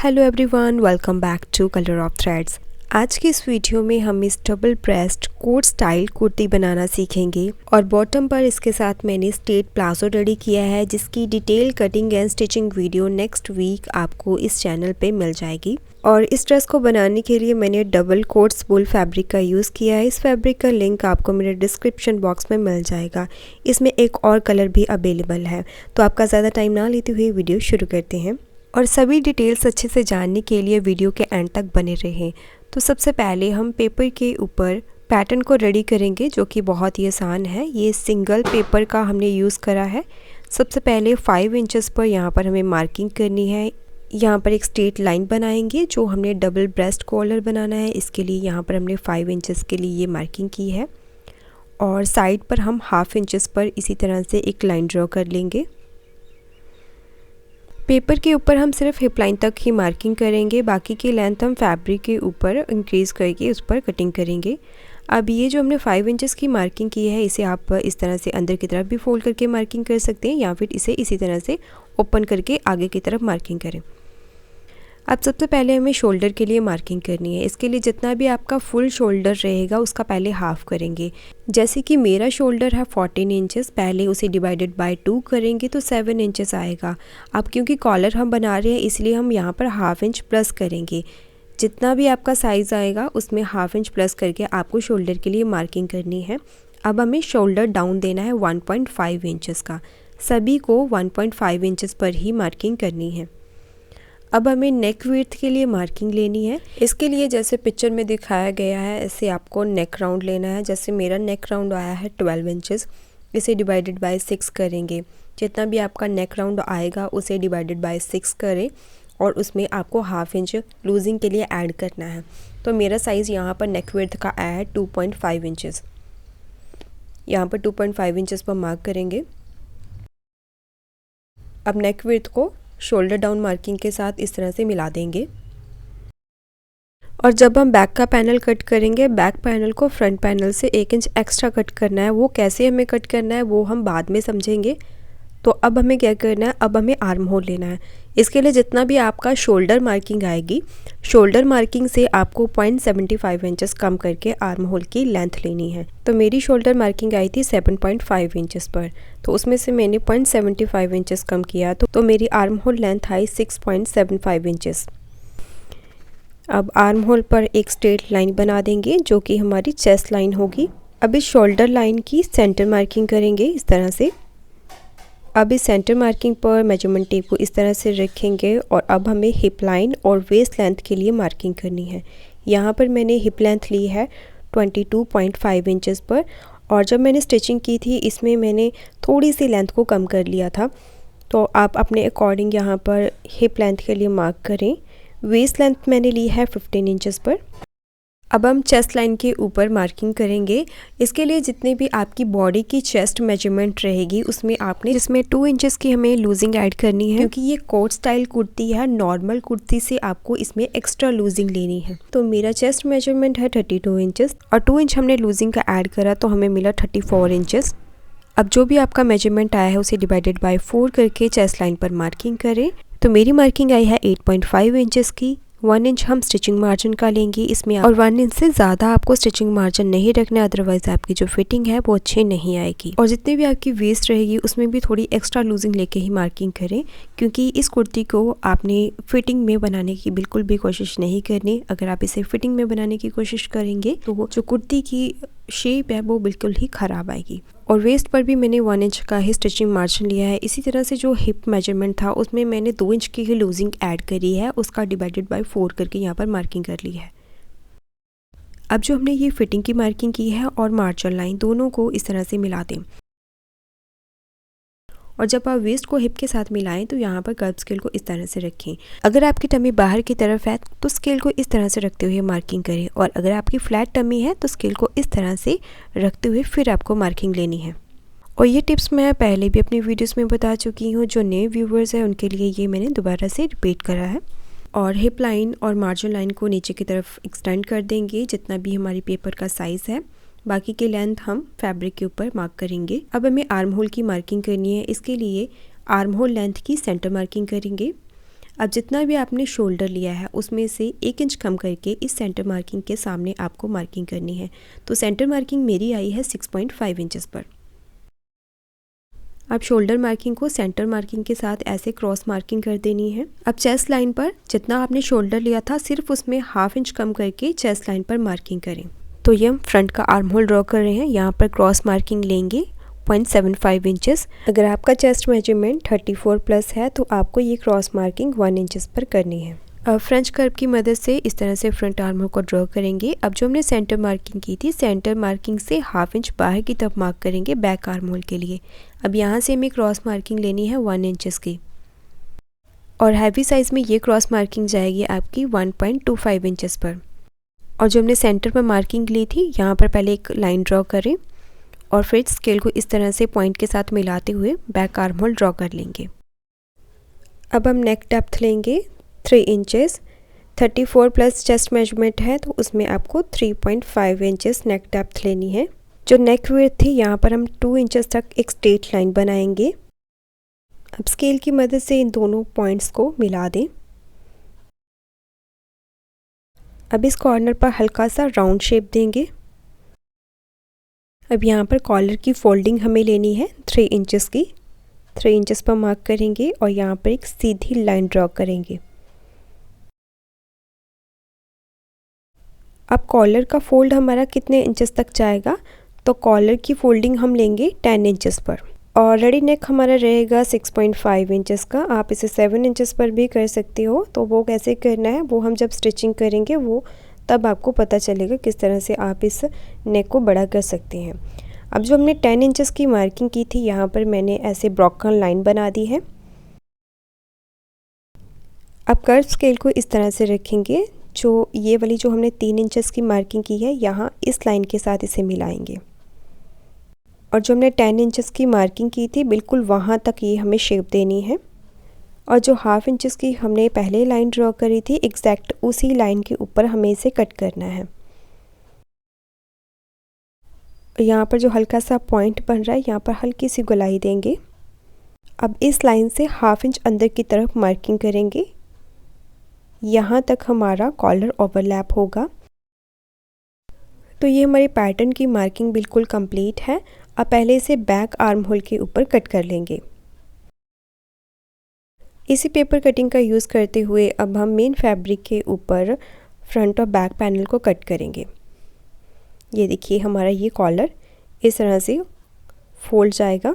Hello everyone, welcome back to colour of threads. आज की इस वीडियो में हम इस double breast coat style kurti बनाना सीखेंगे और बॉटम पर इसके साथ मैंने स्ट्रेट प्लाजो रेडी किया है, जिसकी detail cutting and stitching video next week आपको इस चैनल पे मिल जाएगी। और इस ड्रेस को बनाने के लिए मैंने डबल कोट्स वूल फैब्रिक का यूज़ किया है। इस फैब्रिक का लिंक आपको मेरे डिस्क्रिप्शन बॉक्स में मिल जाएगा। इसमें एक और कलर भी अवेलेबल है। तो आपका ज़्यादा टाइम ना लेते हुए वीडियो शुरू करते हैं और सभी डिटेल्स अच्छे से जानने के लिए वीडियो के एंड तक बने रहें। तो सबसे पहले हम पेपर के ऊपर पैटर्न को रेडी करेंगे, जो कि बहुत ही आसान है। ये सिंगल पेपर का हमने यूज़ करा है। सबसे पहले 5 इंचेस पर यहाँ पर हमें मार्किंग करनी है। यहाँ पर एक स्ट्रेट लाइन बनाएंगे जो हमने डबल ब्रेस्ट कॉलर बनाना है। इसके लिए यहाँ पर हमने 5 इंचेस के लिए ये मार्किंग की है और साइड पर हम 1/2 इंचेस पर इसी तरह से एक लाइन ड्रॉ कर लेंगे। पेपर के ऊपर हम सिर्फ हिप लाइन तक ही मार्किंग करेंगे, बाकी की लेंथ हम फैब्रिक के ऊपर इंक्रीज़ करके उस पर कटिंग करेंगे। अब ये जो हमने 5 इंचेस की मार्किंग की है, इसे आप इस तरह से अंदर की तरफ भी फोल्ड करके मार्किंग कर सकते हैं या फिर इसे इसी तरह से ओपन करके आगे की तरफ मार्किंग करें। अब सबसे पहले हमें शोल्डर के लिए मार्किंग करनी है। इसके लिए जितना भी आपका फुल शोल्डर रहेगा उसका पहले हाफ़ करेंगे। जैसे कि मेरा शोल्डर है 14 इंचेस, पहले उसे डिवाइडेड बाय 2 करेंगे तो 7 इंचेस आएगा। अब क्योंकि कॉलर हम बना रहे हैं इसलिए हम यहाँ पर 1/2 इंच प्लस करेंगे। जितना भी आपका साइज़ आएगा उसमें 1/2 इंच प्लस करके आपको शोल्डर के लिए मार्किंग करनी है। अब हमें शोल्डर डाउन देना है 1.5 इंचेस का। सभी को 1.5 इंचेस पर ही मार्किंग करनी है। अब हमें नेक विड्थ के लिए मार्किंग लेनी है। इसके लिए जैसे पिक्चर में दिखाया गया है ऐसे आपको नेक राउंड लेना है। जैसे मेरा नेक राउंड आया है 12 इंचेस, इसे डिवाइडेड बाय 6 करेंगे। जितना भी आपका नेक राउंड आएगा उसे डिवाइडेड बाय 6 करें और उसमें आपको 1/2 इंच लूजिंग के लिए ऐड करना है। तो मेरा साइज़ यहाँ पर नेक विड्थ का आया है 2.5 इंचेस। यहाँ पर 2.5 इंचेस पर मार्क करेंगे। अब नेक विड्थ को शोल्डर डाउन मार्किंग के साथ इस तरह से मिला देंगे। और जब हम बैक का पैनल कट करेंगे, बैक पैनल को फ्रंट पैनल से 1 इंच एक्स्ट्रा कट करना है। वो कैसे हमें कट करना है वो हम बाद में समझेंगे। तो अब हमें क्या करना है, अब हमें आर्म होल लेना है। इसके लिए जितना भी आपका शोल्डर मार्किंग आएगी, शोल्डर मार्किंग से आपको 0.75 इंचेस कम करके आर्म होल की लेंथ लेनी है। तो मेरी शोल्डर मार्किंग आई थी 7.5 इंचेस पर, तो उसमें से मैंने 0.75 इंचेस कम किया तो मेरी आर्म होल लेंथ आई 6.75 इंचेस। अब आर्म होल पर एक स्ट्रेट लाइन बना देंगे जो कि हमारी चेस्ट लाइन होगी। अब इस शोल्डर लाइन की सेंटर मार्किंग करेंगे इस तरह से। अब इस सेंटर मार्किंग पर मेजरमेंट टेप को इस तरह से रखेंगे और अब हमें हिप लाइन और वेस्ट लेंथ के लिए मार्किंग करनी है। यहाँ पर मैंने हिप लेंथ ली है 22.5 इंचेस पर, और जब मैंने स्टिचिंग की थी इसमें मैंने थोड़ी सी लेंथ को कम कर लिया था। तो आप अपने अकॉर्डिंग यहाँ पर हिप लेंथ के लिए मार्क करें। वेस्ट लेंथ मैंने ली है 15 इंचेस पर। अब हम चेस्ट लाइन के ऊपर मार्किंग करेंगे। इसके लिए जितनी भी आपकी बॉडी की चेस्ट मेजरमेंट रहेगी उसमें आपने जिसमें 2 इंचेस की हमें लूजिंग ऐड करनी है, क्योंकि ये कोट स्टाइल कुर्ती है। नॉर्मल कुर्ती से आपको इसमें एक्स्ट्रा लूजिंग लेनी है। तो मेरा चेस्ट मेजरमेंट है 32 इंचेस और 2 इंच हमने लूजिंग का ऐड करा तो हमें मिला 34 इंचेस। अब जो भी आपका मेजरमेंट आया है उसे डिवाइडेड बाय 4 करके चेस्ट लाइन पर मार्किंग करें। तो मेरी मार्किंग आई है 8.5 इंचेस की। 1 इंच हम स्टिचिंग मार्जिन का लेंगे इसमें, और 1 इंच से ज़्यादा आपको स्टिचिंग मार्जिन नहीं रखना, अदरवाइज आपकी जो फिटिंग है वो अच्छी नहीं आएगी। और जितनी भी आपकी वेस्ट रहेगी उसमें भी थोड़ी एक्स्ट्रा लूजिंग लेके ही मार्किंग करें, क्योंकि इस कुर्ती को आपने फिटिंग में बनाने की बिल्कुल भी कोशिश नहीं करनी। अगर आप इसे फिटिंग में बनाने की कोशिश करेंगे तो जो कुर्ती की शेप है वो बिल्कुल ही ख़राब आएगी। और वेस्ट पर भी मैंने 1 इंच का ही स्टिचिंग मार्जिन लिया है। इसी तरह से जो हिप मेजरमेंट था उसमें मैंने 2 इंच की ही लूजिंग ऐड करी है, उसका डिवाइडेड बाय 4 करके यहाँ पर मार्किंग कर ली है। अब जो हमने ये फिटिंग की मार्किंग की है और मार्जिन लाइन दोनों को इस तरह से मिला दें। और जब आप वेस्ट को हिप के साथ मिलाएं तो यहाँ पर कर्व स्केल को इस तरह से रखें। अगर आपकी टमी बाहर की तरफ है तो स्केल को इस तरह से रखते हुए मार्किंग करें, और अगर आपकी फ्लैट टमी है तो स्केल को इस तरह से रखते हुए फिर आपको मार्किंग लेनी है। और ये टिप्स मैं पहले भी अपनी वीडियोस में बता चुकी हूँ। जो नए व्यूवर्स हैं उनके लिए ये मैंने दोबारा से रिपीट करा है। और हिप लाइन और मार्जिन लाइन को नीचे की तरफ एक्सटेंड कर देंगे जितना भी हमारी पेपर का साइज़ है। बाकी की लेंथ हम फैब्रिक के ऊपर मार्क करेंगे। अब हमें आर्म होल की मार्किंग करनी है। इसके लिए आर्म होल लेंथ की सेंटर मार्किंग करेंगे। अब जितना भी आपने शोल्डर लिया है उसमें से 1 इंच कम करके इस सेंटर मार्किंग के सामने आपको मार्किंग करनी है। तो सेंटर मार्किंग मेरी आई है 6.5 इंचेस पर। अब शोल्डर मार्किंग को सेंटर मार्किंग के साथ ऐसे क्रॉस मार्किंग कर देनी है। अब चेस्ट लाइन पर जितना आपने शोल्डर लिया था सिर्फ उसमें ½ इंच कम करके चेस्ट लाइन पर मार्किंग करें। तो ये हम फ्रंट का आर्म होल ड्रॉ कर रहे हैं। यहाँ पर क्रॉस मार्किंग लेंगे 0.75 इंचेस। अगर आपका चेस्ट मेजरमेंट 34 प्लस है तो आपको ये क्रॉस मार्किंग 1 इंचेस पर करनी है। अब फ्रेंच कर्व की मदद से इस तरह से फ्रंट आर्म होल को ड्रॉ करेंगे। अब जो हमने सेंटर मार्किंग की थी, सेंटर मार्किंग से ½ इंच बाहर की तरफ मार्क करेंगे बैक आर्म होल के लिए। अब यहाँ से हमें क्रॉस मार्किंग लेनी है 1 इंचेस की, और हैवी साइज़ में ये क्रॉस मार्किंग जाएगी आपकी 1.25 इंचेस पर। और जो हमने सेंटर पर मार्किंग ली थी, यहाँ पर पहले एक लाइन ड्रॉ करें और फिर स्केल को इस तरह से पॉइंट के साथ मिलाते हुए बैक आर्म होल ड्रॉ कर लेंगे। अब हम नेक डेप्थ लेंगे 3 इंचेस। 34 प्लस चेस्ट मेजरमेंट है तो उसमें आपको 3.5 इंचेस नेक डेप्थ लेनी है। जो नेक विड्थ थी, यहाँ पर हम 2 इंचेस तक एक स्ट्रेट लाइन बनाएंगे। अब स्केल की मदद से इन दोनों पॉइंट्स को मिला दें। अब इस कॉर्नर पर हल्का सा राउंड शेप देंगे। अब यहाँ पर कॉलर की फोल्डिंग हमें लेनी है 3 इंचेस की। 3 इंचेस पर मार्क करेंगे और यहाँ पर एक सीधी लाइन ड्रॉ करेंगे। अब कॉलर का फोल्ड हमारा कितने इंचेस तक जाएगा, तो कॉलर की फोल्डिंग हम लेंगे 10 इंचेस पर, और रेडी नेक हमारा रहेगा 6.5 इंचेस का। आप इसे 7 इंचेस पर भी कर सकते हो। तो वो कैसे करना है वो हम जब स्टिचिंग करेंगे वो तब आपको पता चलेगा किस तरह से आप इस नेक को बड़ा कर सकते हैं। अब जो हमने 10 इंचेस की मार्किंग की थी, यहाँ पर मैंने ऐसे ब्रोकन लाइन बना दी है। अब कर्व स्केल को इस तरह से रखेंगे। जो ये वाली जो हमने 3 इंचेस की मार्किंग की है, यहाँ इस लाइन के साथ इसे मिलाएंगे, और जो हमने 10 इंचेस की मार्किंग की थी बिल्कुल वहाँ तक ये हमें शेप देनी है। और जो ½ इंचेस की हमने पहले लाइन ड्रॉ करी थी, एग्जैक्ट उसी लाइन के ऊपर हमें इसे कट करना है। यहाँ पर जो हल्का सा पॉइंट बन रहा है, यहाँ पर हल्की सी गोलाई देंगे। अब इस लाइन से ½ इंच अंदर की तरफ मार्किंग करेंगे। यहाँ तक हमारा कॉलर ओवरलैप होगा। तो ये हमारी पैटर्न की मार्किंग बिल्कुल कंप्लीट है। अब पहले इसे बैक आर्म होल के ऊपर कट कर लेंगे। इसी पेपर कटिंग का यूज़ करते हुए अब हम मेन फैब्रिक के ऊपर फ्रंट और बैक पैनल को कट करेंगे। ये देखिए हमारा ये कॉलर इस तरह से फोल्ड जाएगा।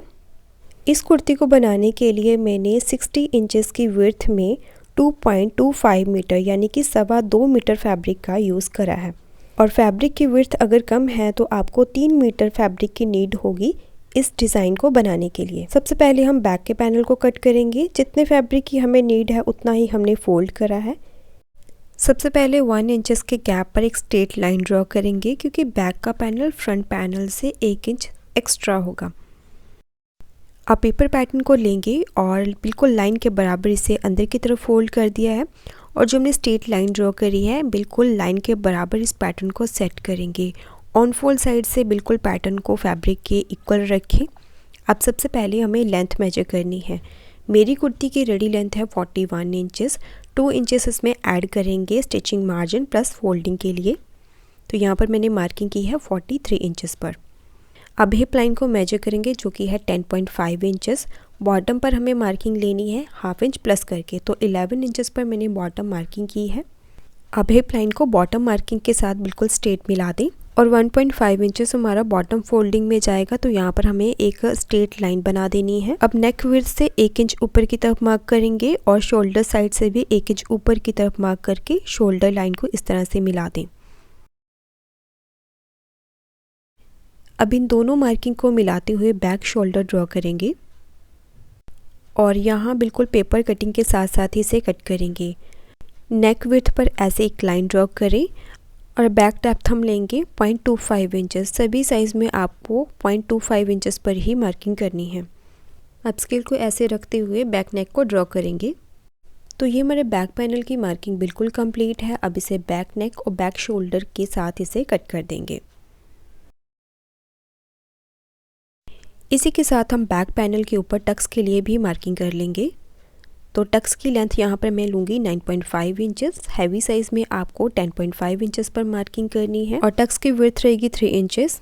इस कुर्ती को बनाने के लिए मैंने 60 इंचेस की विड्थ में 2.25 मीटर यानी कि 2.25 मीटर फैब्रिक का यूज़ करा है। और फैब्रिक की विड्थ अगर कम है तो आपको 3 मीटर फैब्रिक की नीड होगी इस डिज़ाइन को बनाने के लिए। सबसे पहले हम बैक के पैनल को कट करेंगे। जितने फैब्रिक की हमें नीड है उतना ही हमने फोल्ड करा है। सबसे पहले 1 इंचेस के गैप पर एक स्ट्रेट लाइन ड्रॉ करेंगे, क्योंकि बैक का पैनल फ्रंट पैनल से 1 इंच एक्स्ट्रा होगा। आप पेपर पैटर्न को लेंगे और बिल्कुल लाइन के बराबर इसे अंदर की तरफ फोल्ड कर दिया है, और जो हमने स्ट्रेट लाइन ड्रॉ करी है बिल्कुल लाइन के बराबर इस पैटर्न को सेट करेंगे। ऑन फोल्ड साइड से बिल्कुल पैटर्न को फैब्रिक के इक्वल रखें। अब सबसे पहले हमें लेंथ मेजर करनी है। मेरी कुर्ती की रेडी लेंथ है 41 इंचेस। 2 इंचेस इसमें ऐड करेंगे स्टिचिंग मार्जिन प्लस फोल्डिंग के लिए। तो यहाँ पर मैंने मार्किंग की है 43 इंचेस पर। अब हिप लाइन को मेजर करेंगे जो कि है 10.5 इंचेस। बॉटम पर हमें मार्किंग लेनी है ½ इंच प्लस करके, तो 11 इंचेस पर मैंने बॉटम मार्किंग की है। अब हिप लाइन को बॉटम मार्किंग के साथ बिल्कुल स्ट्रेट मिला दें, और 1.5 इंचेस हमारा बॉटम फोल्डिंग में जाएगा। तो यहाँ पर हमें एक स्ट्रेट लाइन बना देनी है। अब नेक विड्थ से 1 इंच ऊपर की तरफ मार्क करेंगे, और शोल्डर साइड से भी 1 इंच ऊपर की तरफ मार्क करके शोल्डर लाइन को इस तरह से मिला दें। अब इन दोनों मार्किंग को मिलाते हुए बैक शोल्डर ड्रॉ करेंगे, और यहाँ बिल्कुल पेपर कटिंग के साथ साथ ही इसे कट करेंगे। नेक विड्थ पर ऐसे एक लाइन ड्रॉ करें, और बैक डेप्थ हम लेंगे 0.25 इंचेस। सभी साइज़ में आपको 0.25 इंचेस पर ही मार्किंग करनी है। अब स्केल को ऐसे रखते हुए बैक नेक को ड्रॉ करेंगे। तो ये हमारे बैक पैनल की मार्किंग बिल्कुल कंप्लीट है। अब इसे बैक नेक और बैक शोल्डर के साथ इसे कट कर देंगे। इसी के साथ हम बैक पैनल के ऊपर टक्स के लिए भी मार्किंग कर लेंगे। तो टक्स की लेंथ यहाँ पर मैं लूँगी 9.5 इंचेस। हैवी साइज़ में आपको 10.5 इंचेस पर मार्किंग करनी है और टक्स की विड्थ रहेगी 3 इंचेस।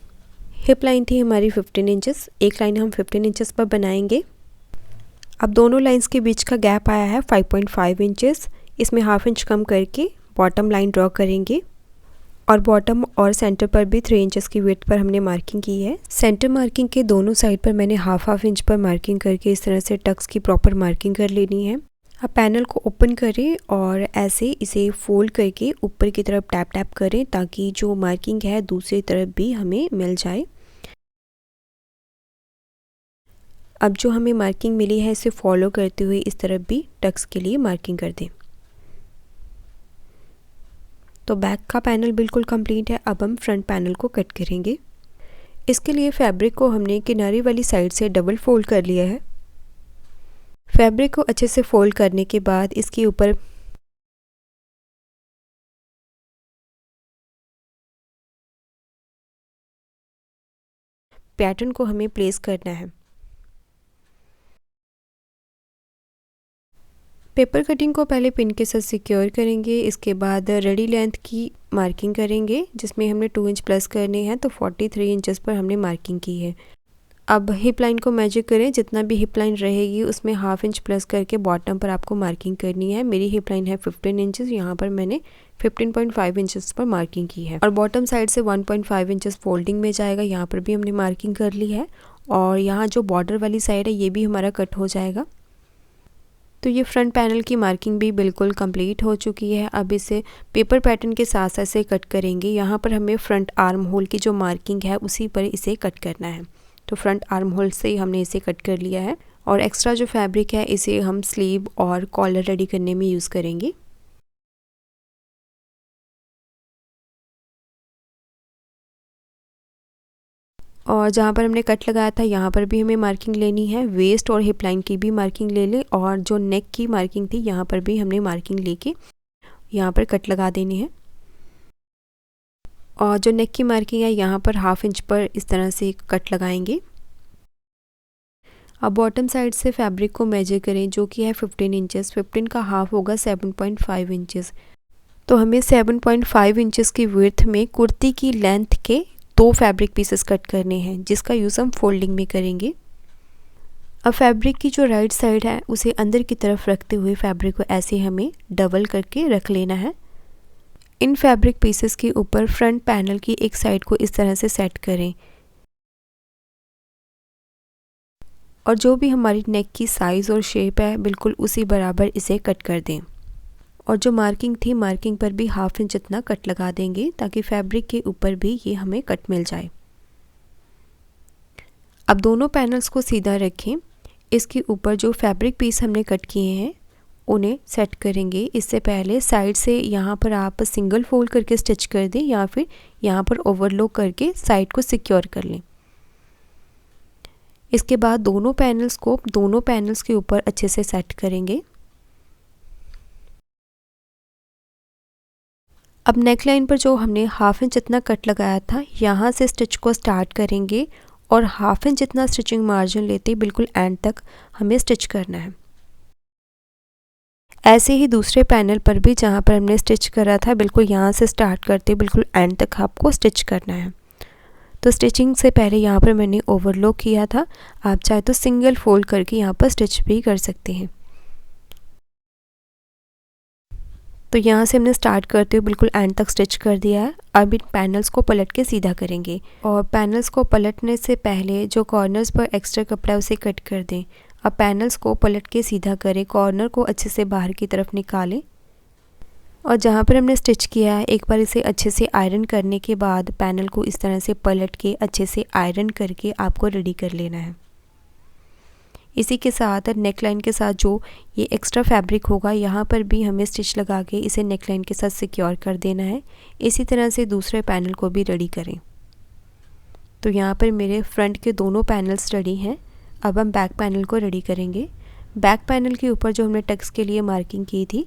हिप लाइन थी हमारी 15 इंचेस, एक लाइन हम 15 इंचेस पर बनाएंगे। अब दोनों लाइंस के बीच का गैप आया है 5.5 इंचेस। इसमें हाफ इंच कम करके बॉटम लाइन ड्रॉ करेंगे और बॉटम और सेंटर पर भी 3 इंचेस की विड्थ पर हमने मार्किंग की है। सेंटर मार्किंग के दोनों साइड पर मैंने हाफ इंच पर मार्किंग करके इस तरह से टक्स की प्रॉपर मार्किंग कर लेनी है। अब पैनल को ओपन करें और ऐसे इसे फोल्ड करके ऊपर की तरफ टैप टैप करें ताकि जो मार्किंग है दूसरी तरफ भी हमें मिल जाए। अब जो हमें मार्किंग मिली है इसे फॉलो करते हुए इस तरफ भी टक्स के लिए मार्किंग कर दें। तो बैक का पैनल बिल्कुल कंप्लीट है। अब हम फ्रंट पैनल को कट करेंगे। इसके लिए फैब्रिक को हमने किनारे वाली साइड से डबल फोल्ड कर लिया है। फैब्रिक को अच्छे से फोल्ड करने के बाद इसके ऊपर पैटर्न को हमें प्लेस करना है। पेपर कटिंग को पहले पिन के साथ सिक्योर करेंगे। इसके बाद रेडी लेंथ की मार्किंग करेंगे जिसमें हमने 2 इंच प्लस करने हैं, तो 43 इंचेस पर हमने मार्किंग की है। अब हिप लाइन को मेजर करें, जितना भी हिप लाइन रहेगी उसमें हाफ इंच प्लस करके बॉटम पर आपको मार्किंग करनी है। मेरी हिप लाइन है 15 इंचेस, यहाँ पर मैंने 15.5 इंचेस पर मार्किंग की है और बॉटम साइड से 1.5 इंचेस फोल्डिंग में जाएगा। यहाँ पर भी हमने मार्किंग कर ली है और यहाँ जो बॉर्डर वाली साइड है ये भी हमारा कट हो जाएगा। तो ये फ्रंट पैनल की मार्किंग भी बिल्कुल कंप्लीट हो चुकी है। अब इसे पेपर पैटर्न के साथ साथ से कट करेंगे। यहाँ पर हमें फ्रंट आर्म होल की जो मार्किंग है उसी पर इसे कट करना है। तो फ्रंट आर्म होल से हमने इसे कट कर लिया है और एक्स्ट्रा जो फैब्रिक है इसे हम स्लीव और कॉलर रेडी करने में यूज़ करेंगे। और जहाँ पर हमने कट लगाया था यहाँ पर भी हमें मार्किंग लेनी है। वेस्ट और हिप लाइन की भी मार्किंग ले लें और जो नेक की मार्किंग थी यहाँ पर भी हमने मार्किंग लेके यहाँ पर कट लगा देनी है। और जो नेक की मार्किंग है यहाँ पर हाफ इंच पर इस तरह से कट लगाएंगे। अब बॉटम साइड से फैब्रिक को मेजर करें जो कि है 15 इंचेस। 15 का हाफ होगा 7.5 इंचेस। तो हमें 7.5 इंचेस की विड्थ में कुर्ती की लेंथ के 2 फैब्रिक पीसेस कट करने हैं जिसका यूज़ हम फोल्डिंग में करेंगे। अब फैब्रिक की जो राइट साइड है उसे अंदर की तरफ रखते हुए फैब्रिक को ऐसे हमें डबल करके रख लेना है। इन फैब्रिक पीसेस के ऊपर फ्रंट पैनल की एक साइड को इस तरह से सेट करें और जो भी हमारी नेक की साइज़ और शेप है बिल्कुल उसी बराबर इसे कट कर दें। और जो मार्किंग थी मार्किंग पर भी हाफ इंच इतना कट लगा देंगे ताकि फैब्रिक के ऊपर भी ये हमें कट मिल जाए। अब दोनों पैनल्स को सीधा रखें। इसके ऊपर जो फैब्रिक पीस हमने कट किए हैं उन्हें सेट करेंगे। इससे पहले साइड से यहाँ पर आप सिंगल फोल्ड करके स्टिच कर दें या फिर यहाँ पर ओवरलॉक करके साइड को सिक्योर कर लें। इसके बाद दोनों पैनल्स के ऊपर अच्छे से सेट करेंगे। अब नेक लाइन पर जो हमने हाफ इंच इतना कट लगाया था यहाँ से स्टिच को स्टार्ट करेंगे और हाफ इंच इतना स्टिचिंग मार्जिन लेते बिल्कुल एंड तक हमें स्टिच करना है। ऐसे ही दूसरे पैनल पर भी जहाँ पर हमने स्टिच करा था बिल्कुल यहाँ से स्टार्ट करते बिल्कुल एंड तक आपको स्टिच करना है। तो स्टिचिंग से पहले यहाँ पर मैंने ओवरलॉक किया था, आप चाहे तो सिंगल फोल्ड करके यहाँ पर स्टिच भी कर सकते हैं। तो यहाँ से हमने स्टार्ट करते हुए बिल्कुल एंड तक स्टिच कर दिया है। अब इन पैनल्स को पलट के सीधा करेंगे और पैनल्स को पलटने से पहले जो कॉर्नर्स पर एक्स्ट्रा कपड़ा है उसे कट कर दें। अब पैनल्स को पलट के सीधा करें, कॉर्नर को अच्छे से बाहर की तरफ निकालें और जहाँ पर हमने स्टिच किया है एक बार इसे अच्छे से आयरन करने के बाद पैनल को इस तरह से पलट के अच्छे से आयरन करके आपको रेडी कर लेना है। इसी के साथ नेक लाइन के साथ जो ये एक्स्ट्रा फैब्रिक होगा यहाँ पर भी हमें स्टिच लगा के इसे नेक लाइन के साथ सिक्योर कर देना है। इसी तरह से दूसरे पैनल को भी रेडी करें। तो यहाँ पर मेरे फ्रंट के दोनों पैनल्स रेडी हैं। अब हम बैक पैनल को रेडी करेंगे। बैक पैनल के ऊपर जो हमने टक्स के लिए मार्किंग की थी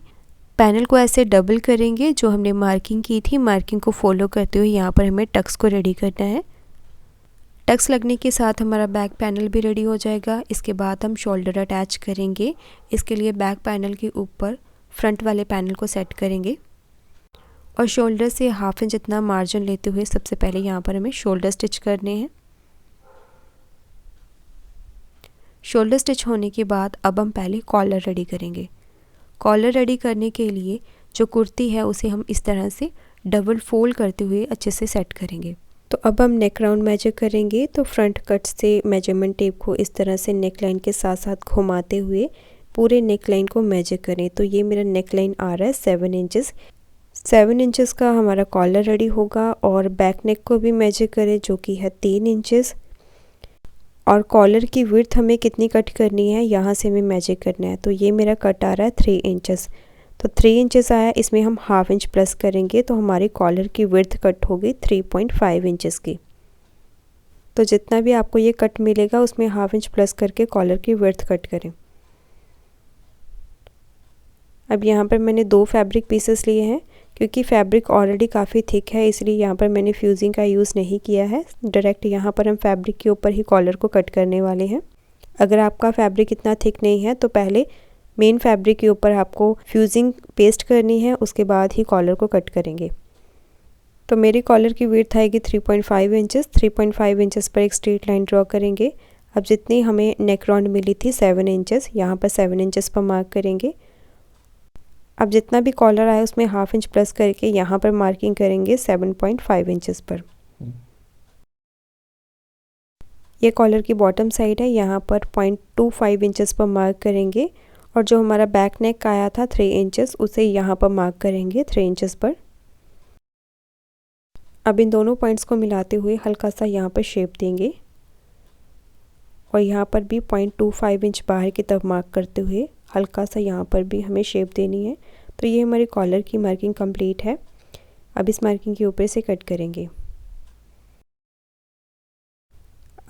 पैनल को ऐसे डबल करेंगे। जो हमने मार्किंग की थी मार्किंग को फॉलो करते हुए यहाँ पर हमें टक्स को रेडी करना है। टक्स लगने के साथ हमारा बैक पैनल भी रेडी हो जाएगा। इसके बाद हम शोल्डर अटैच करेंगे। इसके लिए बैक पैनल के ऊपर फ्रंट वाले पैनल को सेट करेंगे और शोल्डर से हाफ इंच जितना मार्जिन लेते हुए सबसे पहले यहाँ पर हमें शोल्डर स्टिच करने हैं। शोल्डर स्टिच होने के बाद अब हम पहले कॉलर रेडी करेंगे। कॉलर रेडी करने के लिए जो कुर्ती है उसे हम इस तरह से डबल फोल्ड करते हुए अच्छे से सेट करेंगे। तो अब हम नेक राउंड मेजर करेंगे। तो फ्रंट कट से मेजरमेंट टेप को इस तरह से नेक लाइन के साथ साथ घुमाते हुए पूरे नेक लाइन को मेजर करें। तो ये मेरा नेक लाइन आ रहा है 7 इंचेस। 7 इंचेस का हमारा कॉलर रेडी होगा और बैक नेक को भी मेजर करें जो कि है 3 इंचेस। और कॉलर की विड्थ हमें कितनी कट करनी है यहाँ से हमें मेजर करना है। तो ये मेरा कट आ रहा है 3 इंचेस। तो 3 इंचेस आया, इसमें हम हाफ इंच प्लस करेंगे तो हमारी कॉलर की विड्थ कट होगी 3.5 इंचेस की। तो जितना भी आपको ये कट मिलेगा उसमें हाफ इंच प्लस करके कॉलर की विड्थ कट करें। अब यहाँ पर मैंने 2 फैब्रिक पीसेस लिए हैं। क्योंकि फैब्रिक ऑलरेडी काफ़ी थिक है इसलिए यहाँ पर मैंने फ्यूजिंग का यूज़ नहीं किया है। डायरेक्ट यहाँ पर हम फैब्रिक के ऊपर ही कॉलर को कट करने वाले हैं। अगर आपका फैब्रिक इतना थिक नहीं है तो पहले मेन फैब्रिक के ऊपर आपको फ्यूजिंग पेस्ट करनी है, उसके बाद ही कॉलर को कट करेंगे। तो मेरी कॉलर की विड्थ आएगी 3.5 इंचेस। 3.5 इंचेस पर एक स्ट्रेट लाइन ड्रॉ करेंगे। अब जितनी हमें नेक राउंड मिली थी 7 इंचेस, यहाँ पर 7 इंचेस पर मार्क करेंगे। अब जितना भी कॉलर आया उसमें हाफ इंच प्लस करके यहाँ पर मार्किंग करेंगे 7.5 इंचेस पर। ये कॉलर की बॉटम साइड है, यहाँ पर 0.25 इंचेस पर मार्क करेंगे। और जो हमारा बैक नेक आया था 3 इंचेस उसे यहाँ पर मार्क करेंगे 3 इंचेस पर। अब इन दोनों पॉइंट्स को मिलाते हुए हल्का सा यहाँ पर शेप देंगे और यहाँ पर भी 0.25 इंच बाहर की तरफ मार्क करते हुए हल्का सा यहाँ पर भी हमें शेप देनी है। तो ये हमारी कॉलर की मार्किंग कंप्लीट है। अब इस मार्किंग के ऊपर से कट करेंगे।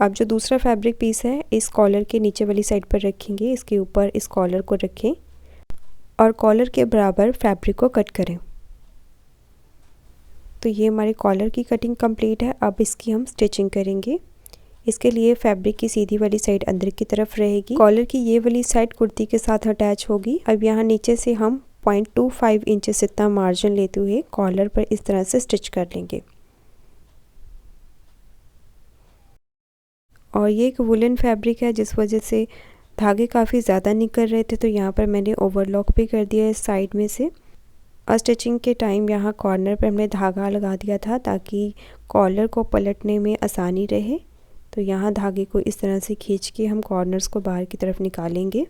अब जो दूसरा फैब्रिक पीस है इस कॉलर के नीचे वाली साइड पर रखेंगे, इसके ऊपर इस कॉलर को रखें और कॉलर के बराबर फैब्रिक को कट करें। तो ये हमारी कॉलर की कटिंग कंप्लीट है। अब इसकी हम स्टिचिंग करेंगे। इसके लिए फैब्रिक की सीधी वाली साइड अंदर की तरफ रहेगी, कॉलर की ये वाली साइड कुर्ती के साथ अटैच होगी। अब यहाँ नीचे से हम 0.25 इंचेस इतना मार्जिन लेते हुए कॉलर पर इस तरह से स्टिच कर लेंगे। और ये एक वुलन फैब्रिक है जिस वजह से धागे काफ़ी ज़्यादा निकल रहे थे, तो यहाँ पर मैंने ओवरलॉक भी कर दिया है इस साइड में से। और स्टिचिंग के टाइम यहाँ कॉर्नर पर हमने धागा लगा दिया था ताकि कॉलर को पलटने में आसानी रहे। तो यहाँ धागे को इस तरह से खींच के हम कॉर्नर्स को बाहर की तरफ निकालेंगे।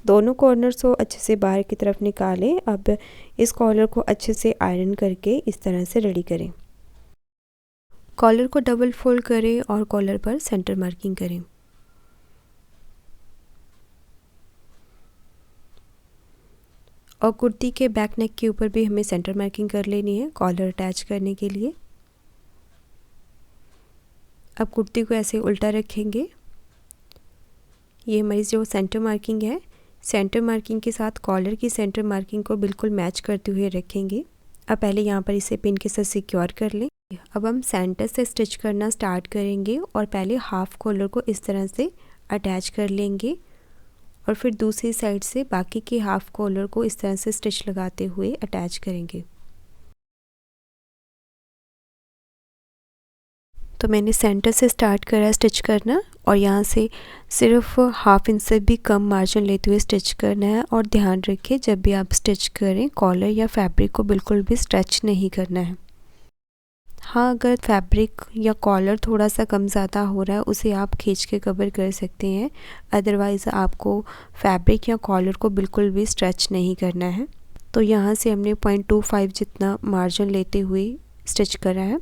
दोनों कॉर्नर्स को अच्छे से बाहर की तरफ निकालें। अब इस कॉलर को अच्छे से आयरन करके इस तरह से रेडी करें। कॉलर को डबल फोल्ड करें और कॉलर पर सेंटर मार्किंग करें। और कुर्ती के बैक नेक के ऊपर भी हमें सेंटर मार्किंग कर लेनी है कॉलर अटैच करने के लिए। अब कुर्ती को ऐसे उल्टा रखेंगे। ये हमारी जो सेंटर मार्किंग है, सेंटर मार्किंग के साथ कॉलर की सेंटर मार्किंग को बिल्कुल मैच करते हुए रखेंगे। अब पहले यहाँ पर इसे पिन के साथ सिक्योर कर लें। अब हम सेंटर से स्टिच करना स्टार्ट करेंगे और पहले हाफ कॉलर को इस तरह से अटैच कर लेंगे और फिर दूसरी साइड से बाकी के हाफ कॉलर को इस तरह से स्टिच लगाते हुए अटैच करेंगे। तो मैंने सेंटर से स्टार्ट करा स्टिच करना और यहाँ से सिर्फ हाफ इंच से भी कम मार्जिन लेते हुए स्टिच करना है। और ध्यान रखिए जब भी आप स्टिच करें कॉलर या फैब्रिक को बिल्कुल भी स्ट्रेच नहीं करना है। हाँ, अगर फैब्रिक या कॉलर थोड़ा सा कम ज़्यादा हो रहा है उसे आप खींच के कवर कर सकते हैं, अदरवाइज़ आपको फैब्रिक या कॉलर को बिल्कुल भी स्ट्रेच नहीं करना है। तो यहाँ से हमने 0.25 जितना मार्जिन लेते हुए स्टिच करा है।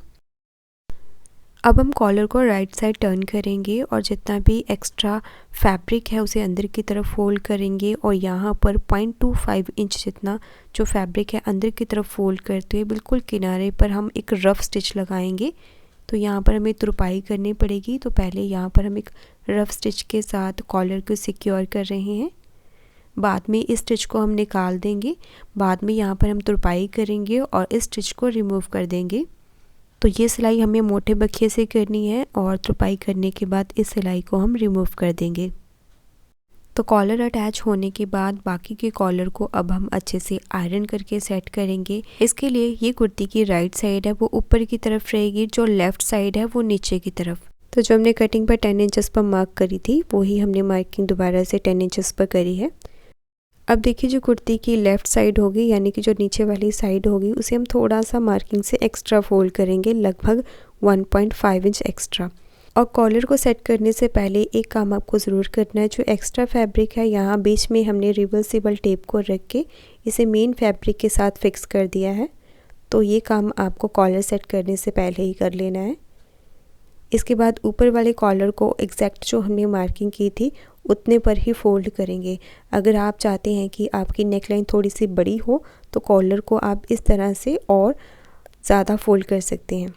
अब हम कॉलर को राइट साइड टर्न करेंगे और जितना भी एक्स्ट्रा फैब्रिक है उसे अंदर की तरफ फोल्ड करेंगे और यहाँ पर 0.25 इंच जितना जो फैब्रिक है अंदर की तरफ फोल्ड करते हुए बिल्कुल किनारे पर हम एक रफ़ स्टिच लगाएंगे। तो यहाँ पर हमें तुरपाई करनी पड़ेगी। तो पहले यहाँ पर हम एक रफ़ स्टिच के साथ कॉलर को सिक्योर कर रहे हैं, बाद में इस स्टिच को हम निकाल देंगे, बाद में यहाँ पर हम तुरपाई करेंगे और इस स्टिच को रिमूव कर देंगे। तो ये सिलाई हमें मोटे बखिए से करनी है और तुरपाई करने के बाद इस सिलाई को हम रिमूव कर देंगे। तो कॉलर अटैच होने के बाद बाकी के कॉलर को अब हम अच्छे से आयरन करके सेट करेंगे। इसके लिए ये कुर्ती की राइट साइड है वो ऊपर की तरफ रहेगी, जो लेफ़्ट साइड है वो नीचे की तरफ। तो जो हमने कटिंग पर 10 इंचेस पर मार्क करी थी वही हमने मार्किंग दोबारा से 10 इंचेस पर करी है। अब देखिए जो कुर्ती की लेफ़्ट साइड होगी यानी कि जो नीचे वाली साइड होगी उसे हम थोड़ा सा मार्किंग से एक्स्ट्रा फोल्ड करेंगे, लगभग 1.5 इंच एक्स्ट्रा। और कॉलर को सेट करने से पहले एक काम आपको ज़रूर करना है, जो एक्स्ट्रा फैब्रिक है यहाँ बीच में हमने रिवर्सिबल टेप को रख के इसे मेन फैब्रिक के साथ फिक्स कर दिया है। तो ये काम आपको कॉलर सेट करने से पहले ही कर लेना है। इसके बाद ऊपर वाले कॉलर को एग्जैक्ट जो हमने मार्किंग की थी उतने पर ही फोल्ड करेंगे। अगर आप चाहते हैं कि आपकी नेकलाइन थोड़ी सी बड़ी हो तो कॉलर को आप इस तरह से और ज़्यादा फोल्ड कर सकते हैं।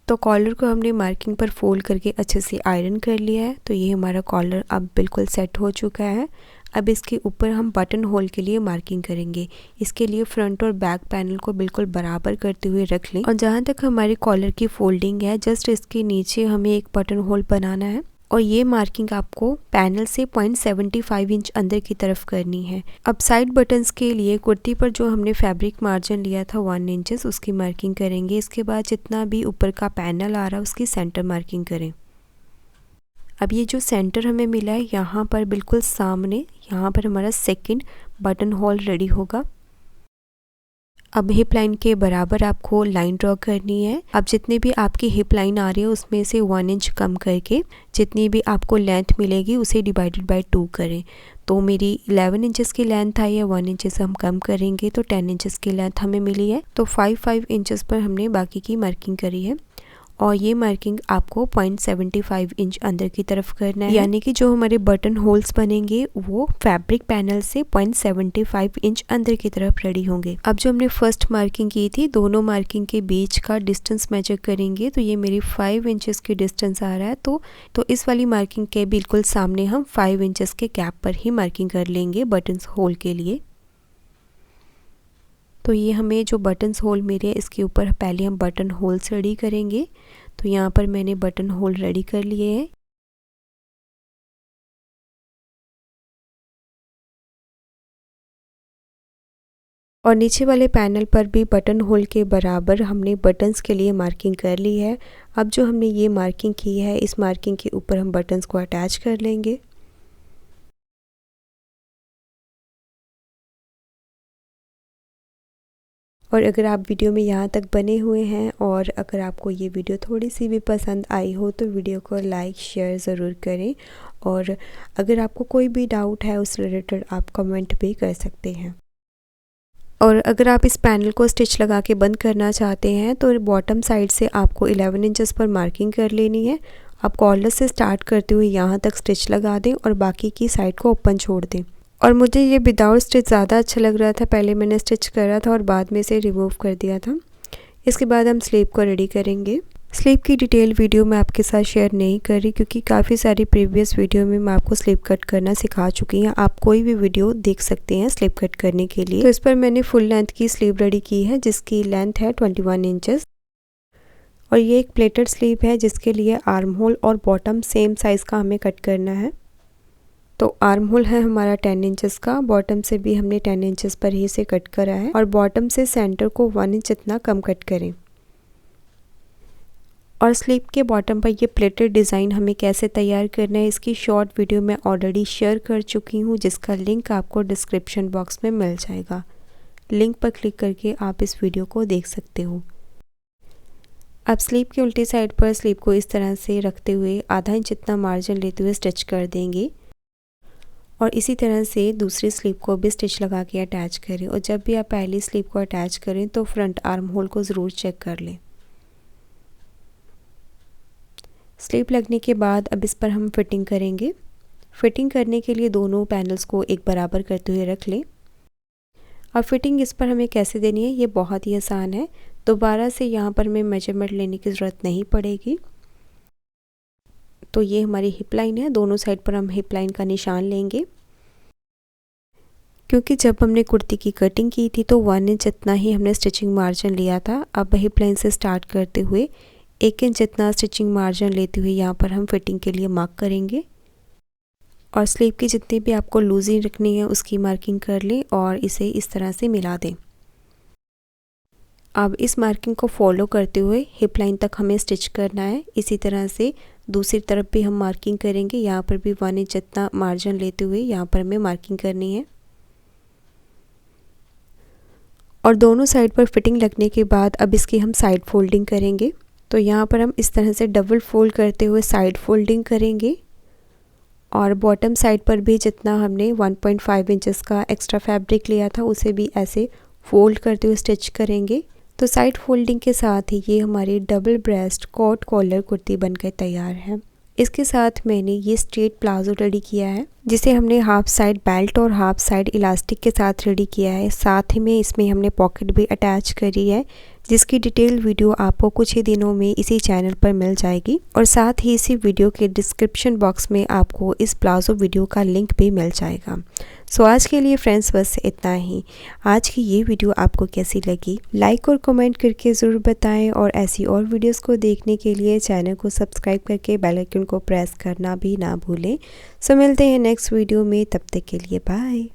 तो कॉलर को हमने मार्किंग पर फोल्ड करके अच्छे से आयरन कर लिया है। तो ये हमारा कॉलर अब बिल्कुल सेट हो चुका है। अब इसके ऊपर हम बटन होल के लिए मार्किंग करेंगे। इसके लिए फ्रंट और बैक पैनल को बिल्कुल बराबर करते हुए रख लें और जहाँ तक हमारी कॉलर की फोल्डिंग है जस्ट इसके नीचे हमें एक बटन होल बनाना है और ये मार्किंग आपको पैनल से 0.75 इंच अंदर की तरफ करनी है। अब साइड बटन्स के लिए कुर्ती पर जो हमने फैब्रिक मार्जिन लिया था 1 इंचेस उसकी मार्किंग करेंगे। इसके बाद जितना भी ऊपर का पैनल आ रहा है उसकी सेंटर मार्किंग करें। अब ये जो सेंटर हमें मिला है यहाँ पर बिल्कुल सामने यहाँ पर हमारा सेकंड बटन होल रेडी होगा। अब हिप लाइन के बराबर आपको लाइन ड्रॉ करनी है। अब जितनी भी आपकी हिप लाइन आ रही है उसमें से 1 इंच कम करके जितनी भी आपको लेंथ मिलेगी उसे डिवाइडेड बाय 2 करें। तो मेरी 11 इंचेस की लेंथ आई है, 1 इंचेस हम कम करेंगे तो 10 इंचेस की लेंथ हमें मिली है। तो 5 इंचेस पर हमने बाकी की मार्किंग करी है और ये मार्किंग आपको 0.75 इंच अंदर की तरफ करना है, यानी कि जो हमारे बटन होल्स बनेंगे वो फैब्रिक पैनल से 0.75 इंच अंदर की तरफ रेडी होंगे। अब जो हमने फर्स्ट मार्किंग की थी दोनों मार्किंग के बीच का डिस्टेंस मेजर करेंगे। तो ये मेरी 5 इंचेस की डिस्टेंस आ रहा है। तो इस वाली मार्किंग के बिल्कुल सामने हम 5 इंचेस के गैप पर ही मार्किंग कर लेंगे बटन होल के लिए। तो ये हमें जो बटन्स होल मेरे इसके ऊपर पहले हम बटन होल्स रेडी करेंगे। तो यहाँ पर मैंने बटन होल रेडी कर लिए हैं। और नीचे वाले पैनल पर भी बटन होल के बराबर हमने बटन्स के लिए मार्किंग कर ली है। अब जो हमने ये मार्किंग की है इस मार्किंग के ऊपर हम बटन्स को अटैच कर लेंगे। और अगर आप वीडियो में यहाँ तक बने हुए हैं और अगर आपको ये वीडियो थोड़ी सी भी पसंद आई हो तो वीडियो को लाइक शेयर ज़रूर करें। और अगर आपको कोई भी डाउट है उस रिलेटेड आप कमेंट भी कर सकते हैं। और अगर आप इस पैनल को स्टिच लगा के बंद करना चाहते हैं तो बॉटम साइड से आपको 11 इंचेस पर मार्किंग कर लेनी है। आप कॉलर से स्टार्ट करते हुए यहाँ तक स्टिच लगा दें और बाकी की साइड को ओपन छोड़ दें। और मुझे ये विदाउट स्टिच ज़्यादा अच्छा लग रहा था, पहले मैंने स्टिच करा था और बाद में से रिमूव कर दिया था। इसके बाद हम स्लीव को रेडी करेंगे। स्लीव की डिटेल वीडियो मैं आपके साथ शेयर नहीं कर रही क्योंकि काफ़ी सारी प्रीवियस वीडियो में मैं आपको स्लीव कट करना सिखा चुकी हूँ। आप कोई भी वीडियो देख सकते हैं स्लीव कट करने के लिए। तो इस पर मैंने फुल लेंथ की स्लीव रेडी की है जिसकी लेंथ है 21 इंचेस। और ये एक प्लेटेड स्लीव है जिसके लिए आर्म होल और बॉटम सेम साइज़ का हमें कट करना है। तो आर्म होल है हमारा 10 इंचेस का, बॉटम से भी हमने 10 इंचेस पर ही से कट करा है और बॉटम से सेंटर को 1 इंच इतना कम कट करें। और स्लीव के बॉटम पर ये प्लेटेड डिज़ाइन हमें कैसे तैयार करना है इसकी शॉर्ट वीडियो मैं ऑलरेडी शेयर कर चुकी हूँ जिसका लिंक आपको डिस्क्रिप्शन बॉक्स में मिल जाएगा। लिंक पर क्लिक करके आप इस वीडियो को देख सकते हो। अब स्लीव के उल्टी साइड पर स्लीव को इस तरह से रखते हुए आधा इंच इतना मार्जिन लेते हुए स्टिच कर देंगे और इसी तरह से दूसरी स्लीव को भी स्टिच लगा के अटैच करें। और जब भी आप पहली स्लीव को अटैच करें तो फ्रंट आर्म होल को ज़रूर चेक कर लें। स्लीव लगने के बाद अब इस पर हम फिटिंग करेंगे। फिटिंग करने के लिए दोनों पैनल्स को एक बराबर करते हुए रख लें। अब फिटिंग इस पर हमें कैसे देनी है ये बहुत ही आसान है। दोबारा से यहाँ पर हमें मेजरमेंट लेने की ज़रूरत नहीं पड़ेगी। तो ये हमारी हिप लाइन है, दोनों साइड पर हम हिप लाइन का निशान लेंगे। क्योंकि जब हमने कुर्ती की कटिंग की थी तो 1 इंच जितना ही हमने स्टिचिंग मार्जिन लिया था। अब वही प्लेन से स्टार्ट करते हुए 1 इंच जितना स्टिचिंग मार्जिन लेते हुए यहाँ पर हम फिटिंग के लिए मार्क करेंगे और स्लीव की जितनी भी आपको लूजिंग रखनी है उसकी मार्किंग कर लें और इसे इस तरह से मिला दें। अब इस मार्किंग को फॉलो करते हुए हिप लाइन तक हमें स्टिच करना है। इसी तरह से दूसरी तरफ भी हम मार्किंग करेंगे। यहाँ पर भी 1 इंच जितना मार्जिन लेते हुए यहाँ पर हमें मार्किंग करनी है और दोनों साइड पर फिटिंग लगने के बाद अब इसकी हम साइड फोल्डिंग करेंगे। तो यहाँ पर हम इस तरह से डबल फोल्ड करते हुए साइड फोल्डिंग करेंगे और बॉटम साइड पर भी जितना हमने 1.5 इंचेस का एक्स्ट्रा फैब्रिक लिया था उसे भी ऐसे फोल्ड करते हुए स्टिच करेंगे। तो साइड फोल्डिंग के साथ ही ये हमारी double breast coat collar kurti बनकर तैयार है। इसके साथ मैंने ये स्ट्रेट प्लाजो रेडी किया है जिसे हमने हाफ साइड बेल्ट और हाफ साइड इलास्टिक के साथ रेडी किया है। साथ ही में इसमें हमने पॉकेट भी अटैच करी है जिसकी डिटेल वीडियो आपको कुछ ही दिनों में इसी चैनल पर मिल जाएगी और साथ ही इसी वीडियो के डिस्क्रिप्शन बॉक्स में आपको इस प्लाजो वीडियो का लिंक भी मिल जाएगा। सो आज के लिए फ्रेंड्स बस इतना ही। आज की ये वीडियो आपको कैसी लगी लाइक और कमेंट करके ज़रूर बताएं और ऐसी और वीडियोस को देखने के लिए चैनल को सब्सक्राइब करके बेल आइकन को प्रेस करना भी ना भूलें। सो मिलते हैं नेक्स्ट वीडियो में, तब तक के लिए बाय।